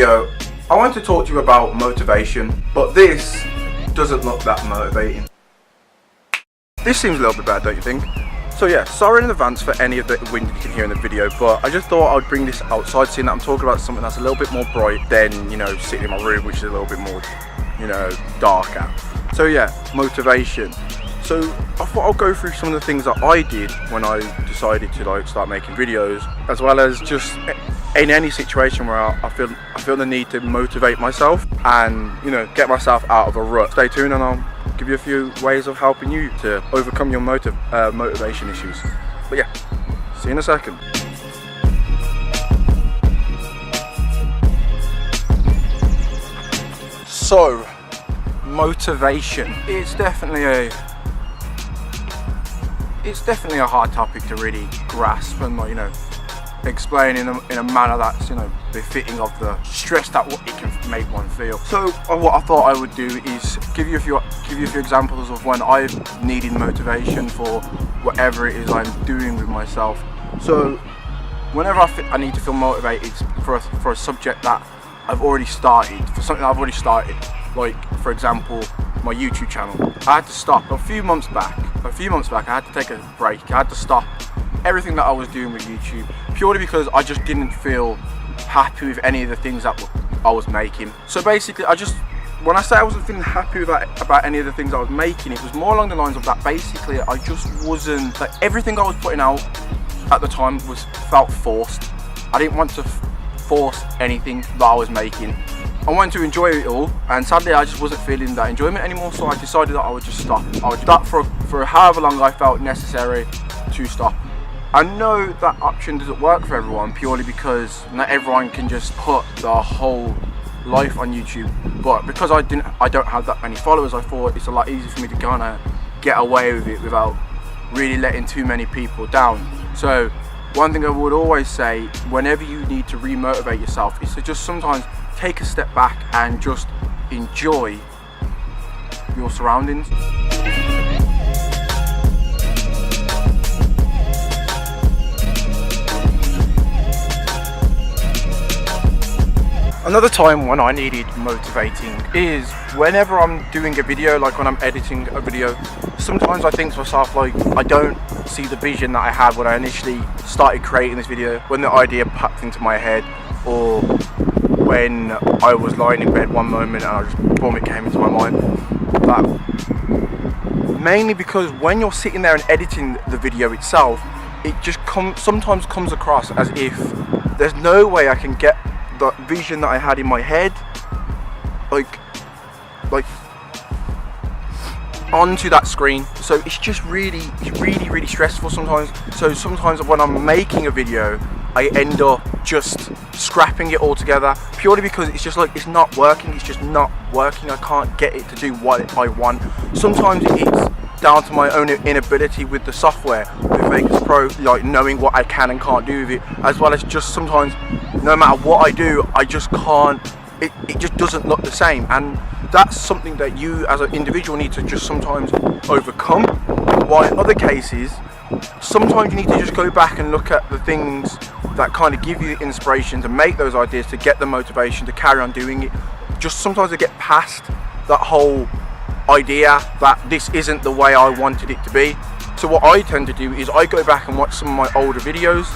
video, I want to talk to you about motivation, but this doesn't look that motivating. This seems a little bit bad, don't you think? So yeah, sorry in advance for any of the wind you can hear in the video, but I just thought I'd bring this outside, seeing that I'm talking about something that's a little bit more bright than, you know, sitting in my room, which is a little bit more, you know, darker. So yeah, motivation. So I thought I'll go through some of the things that I did when I decided to like start making videos, as well as just in any situation where I feel the need to motivate myself and, you know, get myself out of a rut. Stay tuned and I'll give you a few ways of helping you to overcome your motivation issues. But yeah, see you in a second. So, motivation. It's definitely a hard topic to really grasp and, you know, explain in a manner that's, you know, befitting of the stress that it can make one feel. So what I thought I would do is give you a few examples of when I've needed motivation for whatever it is I'm doing with myself. So whenever I need to feel motivated for a subject that I've already started, for something that I've already started, like for example my YouTube channel, I had to stop a few months back. I had to take a break. I had to stop everything that I was doing with YouTube purely because I just didn't feel happy with any of the things that I was making. So basically, when I say I wasn't feeling happy about any of the things I was making, it was more along the lines of that basically I just wasn't, like, everything I was putting out at the time felt forced. I didn't want to force anything that I was making. I wanted to enjoy it all, and sadly I just wasn't feeling that enjoyment anymore, so I decided that I would just stop. I would stop for however long I felt necessary to stop. I know that option doesn't work for everyone, purely because not everyone can just put their whole life on YouTube, but because I don't have that many followers, I thought it's a lot easier for me to kind of get away with it without really letting too many people down. So one thing I would always say whenever you need to re-motivate yourself is to just sometimes take a step back and just enjoy your surroundings. Another time when I needed motivating is whenever I'm doing a video, like when I'm editing a video. Sometimes I think to myself, like, I don't see the vision that I had when I initially started creating this video, when the idea popped into my head, or when I was lying in bed one moment and boom, it came into my mind. That mainly because when you're sitting there and editing the video itself, it just sometimes comes across as if there's no way I can get the vision that I had in my head like onto that screen. So it's just really stressful sometimes. So sometimes when I'm making a video, I end up just scrapping it all together purely because it's just like, it's not working. It's just not working. I can't get it to do what I want. Sometimes it's down to my own inability with the software, with Vegas Pro, like knowing what I can and can't do with it, as well as just sometimes no matter what I do, I just can't, it just doesn't look the same. And that's something that you as an individual need to just sometimes overcome. While in other cases, sometimes you need to just go back and look at the things that kind of give you the inspiration to make those ideas, to get the motivation to carry on doing it. Just sometimes to get past that whole idea that this isn't the way I wanted it to be. So what I tend to do is I go back and watch some of my older videos,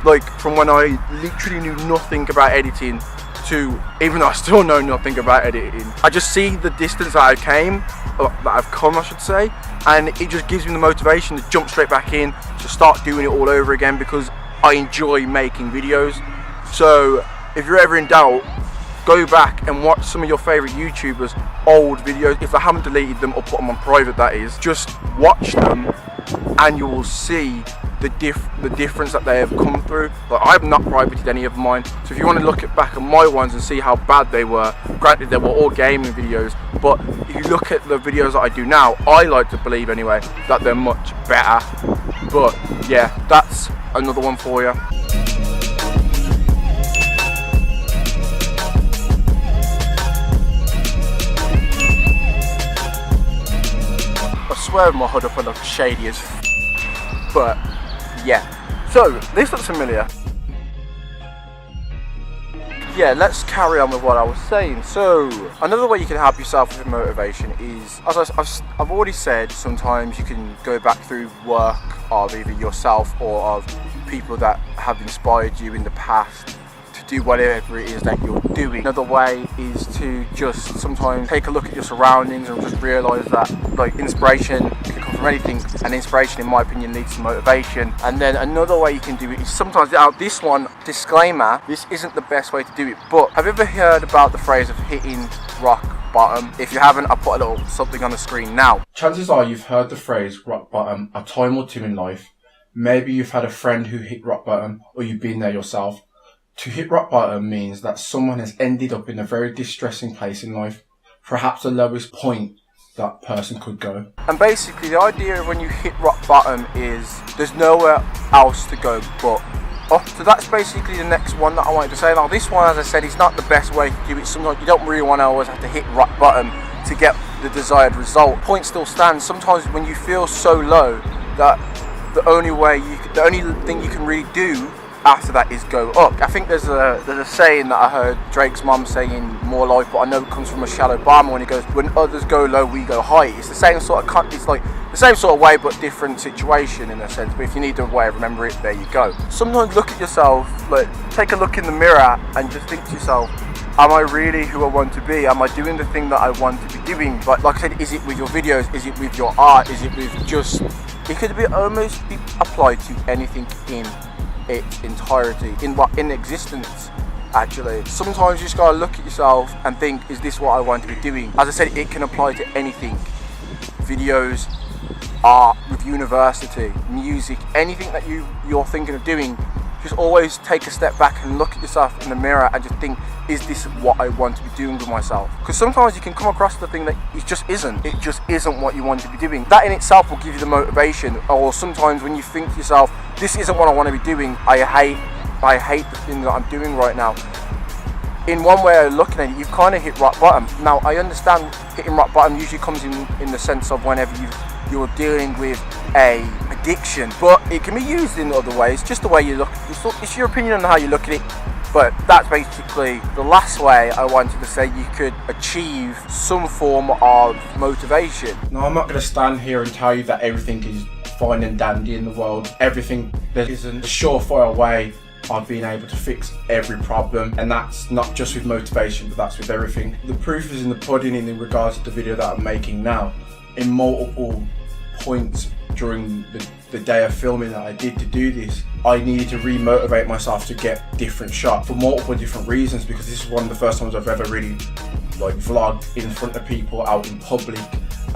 like from when I literally knew nothing about editing to, even though I still know nothing about editing, I just see the distance that I've come, I should say, and it just gives me the motivation to jump straight back in, to start doing it all over again, because I enjoy making videos. So if you're ever in doubt, go back and watch some of your favourite YouTubers' old videos. If they haven't deleted them or put them on private, that is, just watch them and you will see the difference that they have come through. Like, I've not privated any of mine, so if you want to look back at my ones and see how bad they were, granted they were all gaming videos, but if you look at the videos that I do now, I like to believe anyway that they're much better. But yeah, that's another one for you. I swear my hood up and look shady as but yeah. So this looks familiar. yeah, let's carry on with what I was saying. So another way you can help yourself with motivation is, as I've already said, sometimes you can go back through work of either yourself or of people that have inspired you in the past to do whatever it is that you're doing. Another way is to just sometimes take a look at your surroundings and just realize that like inspiration can come from anything, and inspiration in my opinion leads to motivation. And then another way you can do it is sometimes, this one, disclaimer, this isn't the best way to do it, but have you ever heard about the phrase of hitting rock bottom? If you haven't, I'll put a little something on the screen now. Chances are you've heard the phrase rock bottom a time or two in life. Maybe you've had a friend who hit rock bottom, or you've been there yourself. To hit rock bottom means that someone has ended up in a very distressing place in life, perhaps the lowest point that person could go. And basically the idea of when you hit rock bottom is there's nowhere else to go but up. So that's basically the next one that I wanted to say. Now this one, as I said, is not the best way to do it. Sometimes you don't really want to always have to hit rock bottom to get the desired result. Point still stands. Sometimes when you feel so low that the only thing you can really do after that is go up. I think there's a saying that I heard Drake's mum saying in More Life, but I know it comes from Michelle Obama, when he goes, when others go low, we go high. It's the same sort of, it's like the same sort of way but different situation in a sense, but if you need a way to remember it, there you go. Sometimes look at yourself, like take a look in the mirror and just think to yourself, am I really who I want to be? Am I doing the thing that I want to be doing? But like I said, is it with your videos? Is it with your art? Is it with just, it could be almost be applied to anything in its entirety, in existence actually. Sometimes you just gotta look at yourself and think, is this what I want to be doing? As I said, it can apply to anything. Videos, art, with university, music, anything that you're thinking of doing. Just always take a step back and look at yourself in the mirror and just think, is this what I want to be doing with myself? Because sometimes you can come across the thing that it just isn't what you want to be doing. That in itself will give you the motivation. Or sometimes when you think to yourself, this isn't what I want to be doing, I hate the thing that I'm doing right now. In one way of looking at it, you've kind of hit rock bottom. Now I understand hitting rock bottom usually comes in the sense of whenever you're dealing with a addiction, but it can be used in other ways, just the way you look. It's your opinion on how you look at it, but that's basically the last way I wanted to say you could achieve some form of motivation. Now, I'm not going to stand here and tell you that everything is fine and dandy in the world. There isn't a surefire way of being able to fix every problem, and that's not just with motivation, but that's with everything. The proof is in the pudding in regards to the video that I'm making now. In multiple points during the day of filming that I did to do this, I needed to re-motivate myself to get different shots for multiple different reasons, because this is one of the first times I've ever really like vlogged in front of people out in public,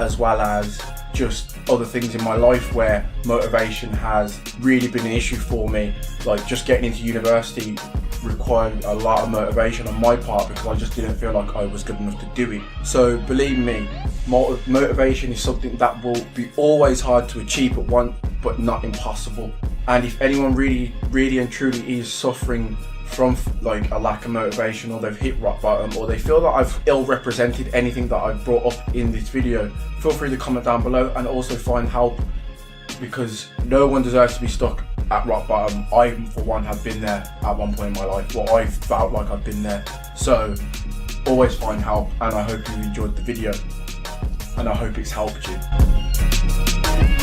as well as just other things in my life where motivation has really been an issue for me. Like just getting into university required a lot of motivation on my part because I just didn't feel like I was good enough to do it. So believe me, motivation is something that will be always hard to achieve but not impossible. And if anyone really and truly is suffering from like a lack of motivation, or they've hit rock bottom, or they feel that I've ill represented anything that I've brought up in this video, feel free to comment down below and also find help, because no one deserves to be stuck at rock bottom. I, for one, have been there at one point in my life. Well, I felt like I've been there. So always find help, and I hope you enjoyed the video and I hope it's helped you.